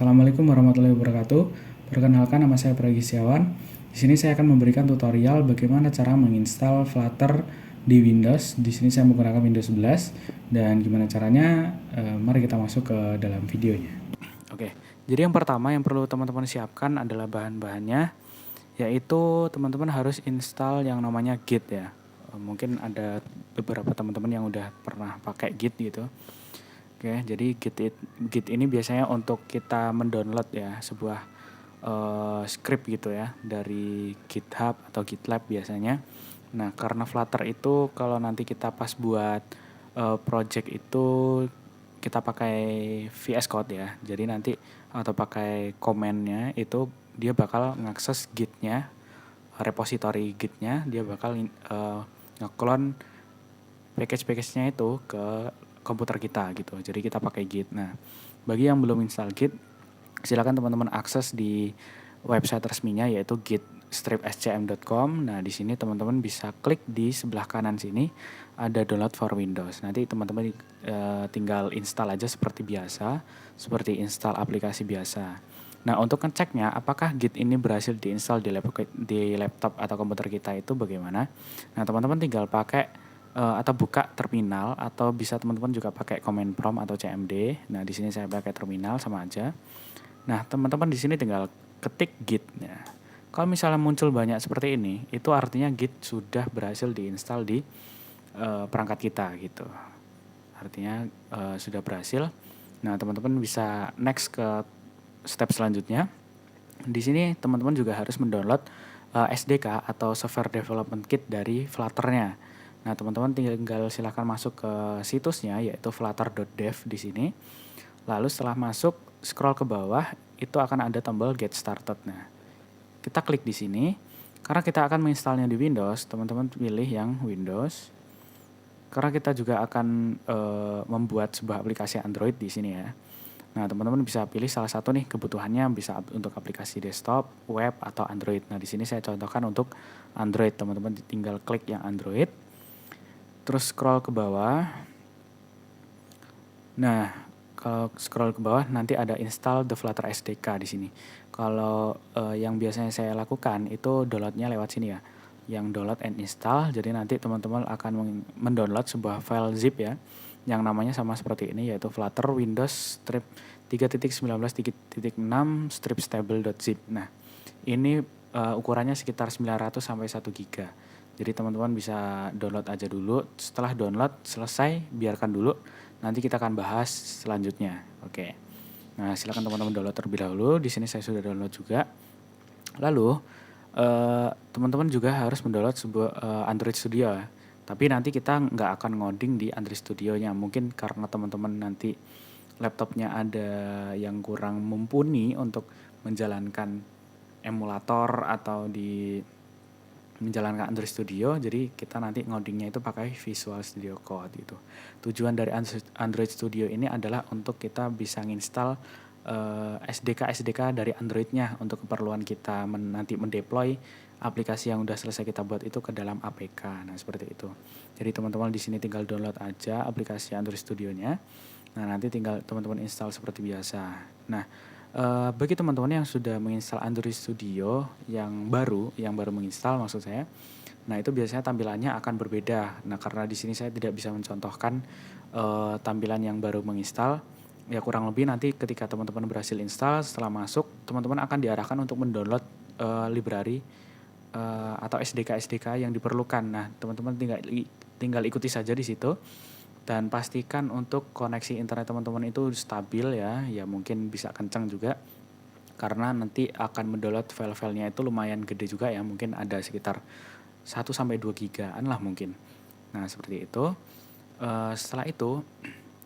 Assalamualaikum warahmatullahi wabarakatuh. Perkenalkan, nama saya Pragi Setiawan. Di sini saya akan memberikan tutorial bagaimana cara menginstal Flutter di Windows. Di sini saya menggunakan Windows 11 dan gimana caranya? Mari kita masuk ke dalam videonya. Oke, jadi yang pertama yang perlu teman-teman siapkan adalah bahan-bahannya, yaitu teman-teman harus install yang namanya Git ya. Mungkin ada beberapa teman-teman yang udah pernah pakai Git gitu. Oke, jadi Git ini biasanya untuk kita mendownload ya sebuah script gitu ya dari GitHub atau GitLab biasanya. Nah, karena Flutter itu kalau nanti kita pas buat project itu kita pakai VS Code ya. Jadi nanti atau pakai command-nya itu dia bakal ngakses Git-nya, repository Git-nya, dia bakal nge-clone package-package-nya itu ke komputer kita gitu. Jadi kita pakai Git. Nah, bagi yang belum install Git, silakan teman-teman akses di website resminya yaitu git-scm.com. Nah, di sini teman-teman bisa klik di sebelah kanan sini ada download for Windows. Nanti teman-teman tinggal install aja seperti biasa, seperti install aplikasi biasa. Nah, untuk ngeceknya apakah Git ini berhasil diinstal di laptop atau komputer kita itu bagaimana? Nah, teman-teman tinggal pakai atau buka terminal, atau bisa teman-teman juga pakai command prompt atau CMD. Nah, di sini saya pakai terminal sama aja. Nah, teman-teman di sini tinggal ketik Git ya. Kalau misalnya muncul banyak seperti ini, itu artinya Git sudah berhasil diinstal di perangkat kita gitu. Artinya sudah berhasil. Nah, teman-teman bisa next ke step selanjutnya. Di sini teman-teman juga harus mendownload SDK atau Software Development Kit dari Flutter-nya. Nah, teman-teman tinggal silahkan masuk ke situsnya yaitu flutter.dev di sini. Lalu setelah masuk, scroll ke bawah, itu akan ada tombol Get Started. Nah, kita klik di sini. Karena kita akan menginstalnya di Windows, teman-teman pilih yang Windows. Karena kita juga akan membuat sebuah aplikasi Android di sini ya. Nah, teman-teman bisa pilih salah satu nih kebutuhannya, bisa untuk aplikasi desktop, web, atau Android. Nah, di sini saya contohkan untuk Android. Teman-teman tinggal klik yang Android. Terus scroll ke bawah. Nah, kalau scroll ke bawah nanti ada install the Flutter SDK di sini. Kalau yang biasanya saya lakukan itu downloadnya lewat sini ya. Yang download and install. Jadi nanti teman-teman akan mendownload sebuah file zip ya, yang namanya sama seperti ini yaitu Flutter Windows strip 3.19.6 strip stable.zip. Nah, ini ukurannya sekitar 900 sampai 1 giga. Jadi teman-teman bisa download aja dulu. Setelah download selesai, biarkan dulu. Nanti kita akan bahas selanjutnya. Oke. Nah, silakan teman-teman download terlebih dahulu. Di sini saya sudah download juga. Lalu teman-teman juga harus mendownload sebuah Android Studio. Tapi nanti kita nggak akan ngoding di Android Studio-nya. Mungkin karena teman-teman nanti laptopnya ada yang kurang mumpuni untuk menjalankan emulator atau di menjalankan Android Studio, jadi kita nanti ngodingnya itu pakai Visual Studio Code gitu. Tujuan dari Android Studio ini adalah untuk kita bisa nginstal SDK dari Android-nya untuk keperluan kita nanti mendeploy aplikasi yang udah selesai kita buat itu ke dalam APK. Nah, seperti itu. Jadi teman-teman di sini tinggal download aja aplikasi Android Studio-nya. Nah, nanti tinggal teman-teman install seperti biasa. Nah, bagi teman-teman yang sudah menginstal Android Studio yang baru menginstal maksud saya, nah itu biasanya tampilannya akan berbeda. Nah, karena di sini saya tidak bisa mencontohkan tampilan yang baru menginstal, ya kurang lebih nanti ketika teman-teman berhasil install, setelah masuk, teman-teman akan diarahkan untuk mendownload library atau SDK yang diperlukan. Nah, teman-teman tinggal ikuti saja di situ. Dan pastikan untuk koneksi internet teman-teman itu stabil ya mungkin bisa kencang juga. Karena nanti akan mendownload file-filenya itu lumayan gede juga ya, mungkin ada sekitar 1-2 gigaan lah mungkin. Nah, seperti itu. Setelah itu,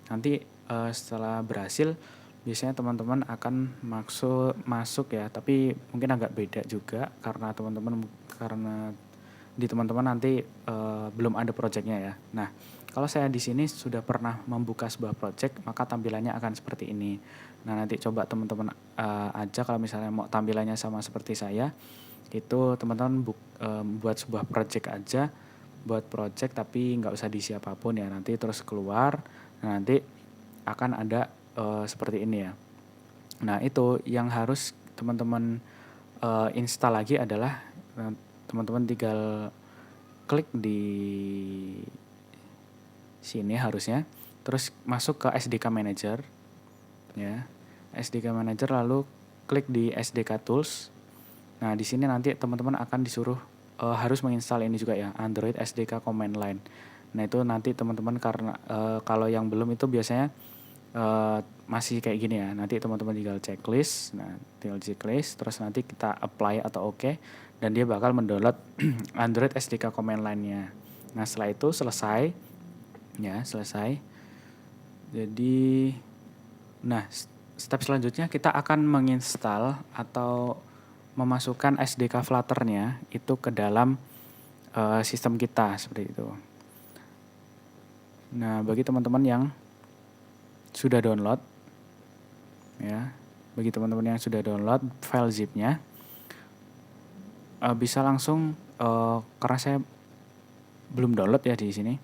nanti setelah berhasil, biasanya teman-teman akan masuk ya, tapi mungkin agak beda juga karena di teman-teman nanti belum ada projectnya ya. Nah, kalau saya di sini sudah pernah membuka sebuah project, maka tampilannya akan seperti ini. Nah, nanti coba teman-teman aja kalau misalnya mau tampilannya sama seperti saya, itu teman-teman buat sebuah project aja, buat project tapi nggak usah diisi apapun ya. Nanti terus keluar, nah nanti akan ada seperti ini ya. Nah, itu yang harus teman-teman install lagi adalah teman-teman tinggal klik di sini harusnya, terus masuk ke SDK Manager ya. SDK Manager lalu klik di SDK Tools. Nah, di sini nanti teman-teman akan disuruh harus menginstal ini juga ya, Android SDK Command Line. Nah, itu nanti teman-teman karena kalau yang belum itu biasanya masih kayak gini ya. Nanti teman-teman tinggal checklist. Nah, tinggal checklist terus nanti kita apply atau oke dan dia bakal mendownload Android SDK Command Line-nya. Nah, setelah itu selesai ya, selesai. Jadi nah, step selanjutnya kita akan menginstal atau memasukkan SDK Flutter-nya itu ke dalam sistem kita seperti itu. Nah, bagi teman-teman yang sudah download ya, bagi teman-teman yang sudah download file zip-nya bisa langsung karena saya belum download ya di sini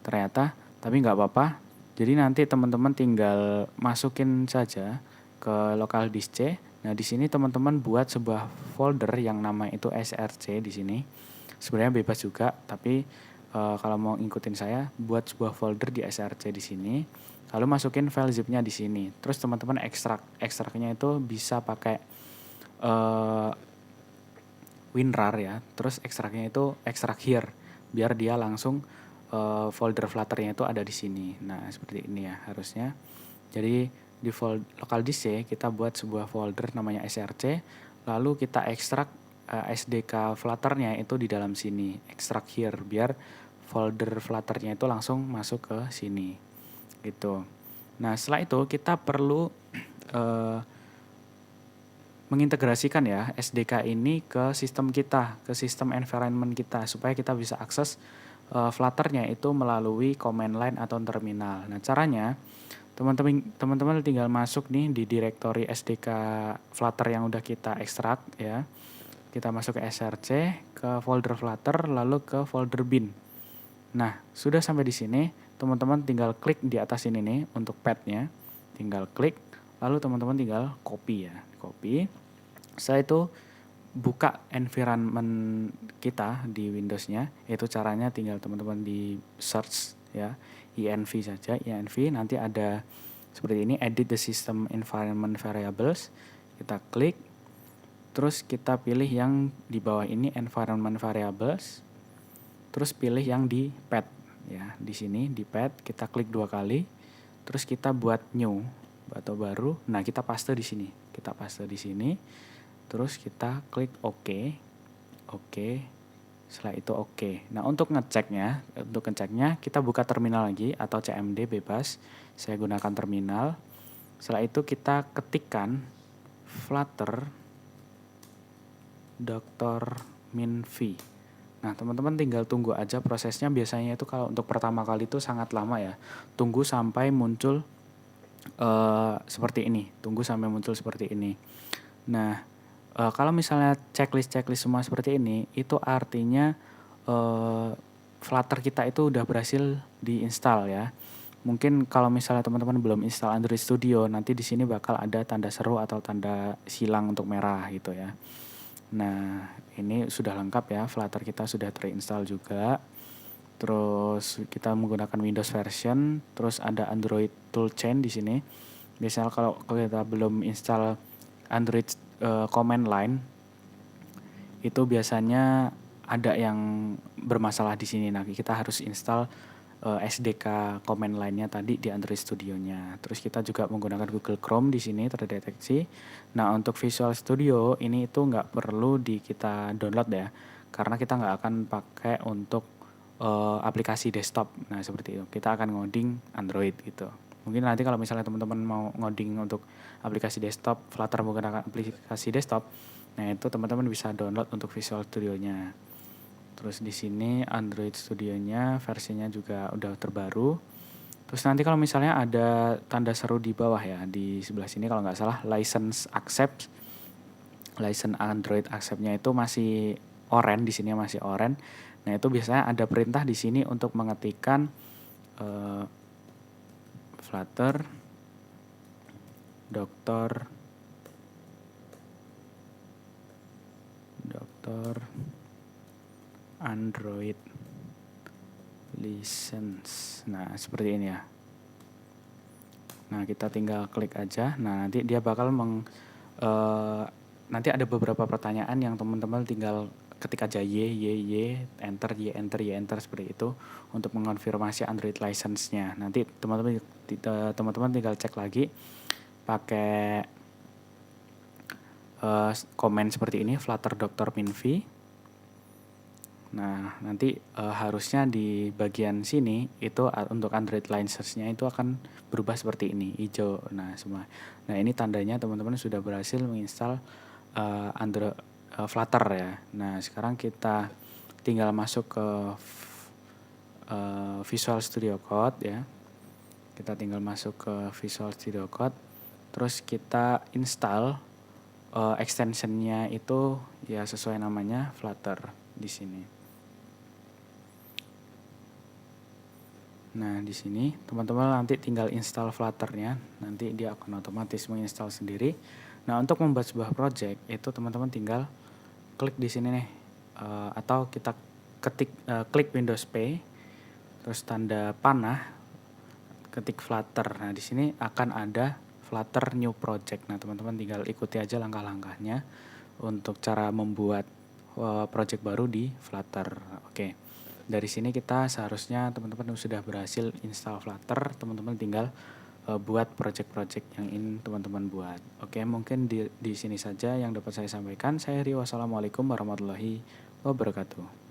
ternyata, tapi nggak apa-apa. Jadi nanti teman-teman tinggal masukin saja ke local disk C. Nah, di sini teman-teman buat sebuah folder yang nama itu src di sini. Sebenarnya bebas juga, tapi kalau mau ngikutin saya, buat sebuah folder di src di sini. Lalu masukin file zip-nya di sini. Terus teman-teman ekstraknya itu bisa pakai WinRAR ya. Terus ekstraknya itu ekstrak here, biar dia langsung folder Flutter-nya itu ada di sini. Nah, seperti ini ya harusnya. Jadi di local disk C kita buat sebuah folder namanya src, lalu kita ekstrak SDK Flutter-nya itu di dalam sini, ekstrak here, biar folder Flutter-nya itu langsung masuk ke sini. Gitu. Nah, setelah itu kita perlu mengintegrasikan ya SDK ini ke sistem kita, ke sistem environment kita supaya kita bisa akses Flutter-nya itu melalui command line atau terminal. Nah, caranya teman-teman tinggal masuk nih di direktori SDK Flutter yang udah kita ekstrak ya. Kita masuk ke src, ke folder Flutter, lalu ke folder bin. Nah, sudah sampai di sini, teman-teman tinggal klik di atas ini nih untuk path-nya. Tinggal klik, lalu teman-teman tinggal copy ya, copy. Setelah itu buka environment kita di Windows-nya, yaitu caranya tinggal teman-teman di search ya, env saja, env, nanti ada seperti ini, edit the system environment variables, kita klik, terus kita pilih yang di bawah ini environment variables, terus pilih yang di path ya, di sini di path kita klik 2 kali, terus kita buat new atau baru, nah kita paste di sini, terus kita klik OK. Setelah itu OK. Nah, untuk ngeceknya kita buka terminal lagi atau CMD bebas. Saya gunakan terminal. Setelah itu kita ketikkan Flutter Dr. Minv. Nah, teman-teman tinggal tunggu aja prosesnya. Biasanya itu kalau untuk pertama kali itu sangat lama ya. Tunggu sampai muncul seperti ini. Nah, kalau misalnya checklist semua seperti ini, itu artinya Flutter kita itu udah berhasil diinstal ya. Mungkin kalau misalnya teman-teman belum install Android Studio, nanti di sini bakal ada tanda seru atau tanda silang untuk merah gitu ya. Nah, ini sudah lengkap ya, Flutter kita sudah terinstall juga. Terus kita menggunakan Windows version, terus ada Android toolchain di sini. Misalnya kalau kita belum install Android command line, itu biasanya ada yang bermasalah di sini. Nah, kita harus install SDK command line-nya tadi di Android Studio-nya. Terus kita juga menggunakan Google Chrome di sini terdeteksi. Nah, untuk Visual Studio ini itu nggak perlu kita download ya, karena kita nggak akan pakai untuk aplikasi desktop. Nah, seperti itu. Kita akan ngoding Android gitu. Mungkin nanti kalau misalnya teman-teman mau ngoding untuk aplikasi desktop, Flutter menggunakan aplikasi desktop, nah itu teman-teman bisa download untuk Visual Studio-nya. Terus di sini Android Studio-nya versinya juga udah terbaru. Terus nanti kalau misalnya ada tanda seru di bawah ya, di sebelah sini kalau nggak salah license Android accept-nya itu masih oranye, di sini masih oranye. Nah, itu biasanya ada perintah di sini untuk mengetikkan Flutter Dr. Dr. Android license. Nah, seperti ini ya. Nah, kita tinggal klik aja. Nah, nanti dia bakal nanti ada beberapa pertanyaan yang teman-teman tinggal ketik aja enter, enter seperti itu untuk mengonfirmasi Android license-nya. Nanti teman-teman tinggal cek lagi pakai komen seperti ini, Flutter Dr. Minvi. Nah, nanti harusnya di bagian sini itu untuk Android license-nya itu akan berubah seperti ini, hijau. Nah, semua. Nah, ini tandanya teman-teman sudah berhasil menginstal Android Flutter ya. Nah, sekarang kita tinggal masuk ke Visual Studio Code ya. Kita tinggal masuk ke Visual Studio Code. Terus kita install extension-nya itu ya sesuai namanya Flutter di sini. Nah, di sini teman-teman nanti tinggal install Flutter-nya, nanti dia akan otomatis menginstal sendiri. Nah, untuk membuat sebuah project itu teman-teman tinggal klik di sini nih, atau kita klik Windows P, terus tanda panah, ketik Flutter. Nah, di sini akan ada Flutter New Project. Nah, teman-teman tinggal ikuti aja langkah-langkahnya untuk cara membuat project baru di Flutter. Oke. Dari sini kita seharusnya teman-teman sudah berhasil install Flutter, teman-teman tinggal buat project-project yang ingin teman-teman buat. Oke, mungkin di sini saja yang dapat saya sampaikan. Saya Rio, wassalamualaikum warahmatullahi wabarakatuh.